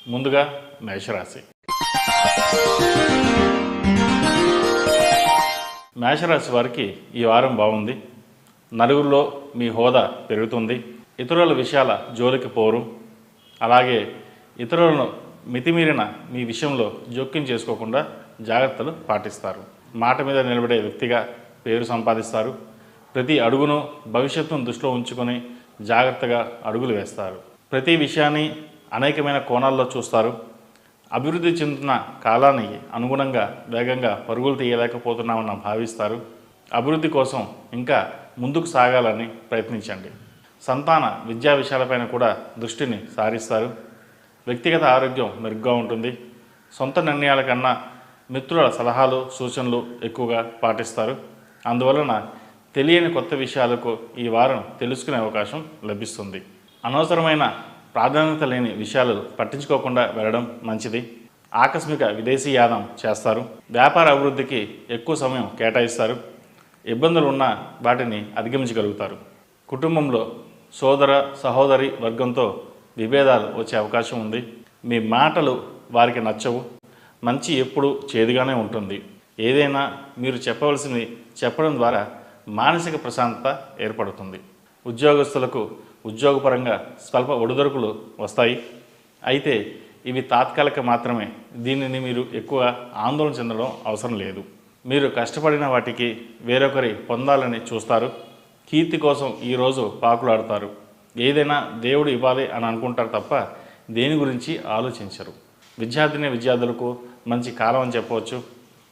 ముందుగా మేషరాశి. మేషరాశి వారికి ఈ వారం బాగుంది. నలుగురిలో మీ హోదా పెరుగుతుంది. ఇతరుల విషయాల జోలికి పోరు. అలాగే ఇతరులను మితిమీరిన మీ విషయంలో జోక్యం చేసుకోకుండా జాగ్రత్తలు పాటిస్తారు. మాట మీద నిలబడే వ్యక్తిగా పేరు సంపాదిస్తారు. ప్రతి అడుగును భవిష్యత్తును దృష్టిలో ఉంచుకొని జాగ్రత్తగా అడుగులు వేస్తారు. ప్రతి విషయాన్ని అనేకమైన కోణాల్లో చూస్తారు. అభివృద్ధి చెందుతున్న కాలానికి అనుగుణంగా వేగంగా పరుగులు తీయలేకపోతున్నామని భావిస్తారు. అభివృద్ధి కోసం ఇంకా ముందుకు సాగాలని ప్రయత్నించండి. సంతాన విద్యా విషయాలపైన కూడా దృష్టిని సారిస్తారు. వ్యక్తిగత ఆరోగ్యం మెరుగ్గా ఉంటుంది. సొంత నిర్ణయాల కన్నా మిత్రుల సలహాలు సూచనలు ఎక్కువగా పాటిస్తారు. అందువలన తెలియని కొత్త విషయాలకు ఈ వారం తెలుసుకునే అవకాశం లభిస్తుంది. అనవసరమైన ప్రాధాన్యత లేని విషయాలు పట్టించుకోకుండా వెళ్ళడం మంచిది. ఆకస్మిక విదేశీ యానం చేస్తారు. వ్యాపార అభివృద్ధికి ఎక్కువ సమయం కేటాయిస్తారు. ఇబ్బందులు ఉన్న వాటిని అధిగమించగలుగుతారు. కుటుంబంలో సోదర సహోదరి వర్గంతో విభేదాలు వచ్చే అవకాశం ఉంది. మీ మాటలు వారికి నచ్చవు. మంచి ఎప్పుడు చేదుగానే ఉంటుంది. ఏదైనా మీరు చెప్పవలసింది చెప్పడం ద్వారా మానసిక ప్రశాంతత ఏర్పడుతుంది. ఉద్యోగస్తులకు ఉద్యోగపరంగా స్వల్ప ఒడిదొడుకులు వస్తాయి. అయితే ఇవి తాత్కాలిక మాత్రమే. దీనిని మీరు ఎక్కువ ఆందోళన చెందడం అవసరం లేదు. మీరు కష్టపడిన వాటికి వేరొకరి పొందాలని చూస్తారు. కీర్తి కోసం ఈరోజు పాకులాడతారు. ఏదైనా దేవుడు ఇవ్వాలి అని అనుకుంటారు తప్ప దేని గురించి ఆలోచించరు. విద్యార్థులకు మంచి కాలం అని చెప్పవచ్చు.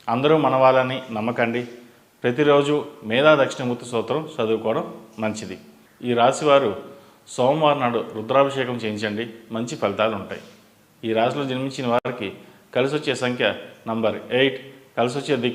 అందరూ మనవాళ్ళని నమ్మకండి. ప్రతిరోజు మేధా దక్షిణమూర్తి స్తోత్రం చదువుకోవడం మంచిది. ఈ రాశివారు సోమవారం నాడు రుద్రాభిషేకం చేయించండి. మంచి ఫలితాలు ఉంటాయి. ఈ రాశిలో జన్మించిన వారికి కలిసి వచ్చే సంఖ్య నంబర్ 8, కలిసి వచ్చే దిక్కు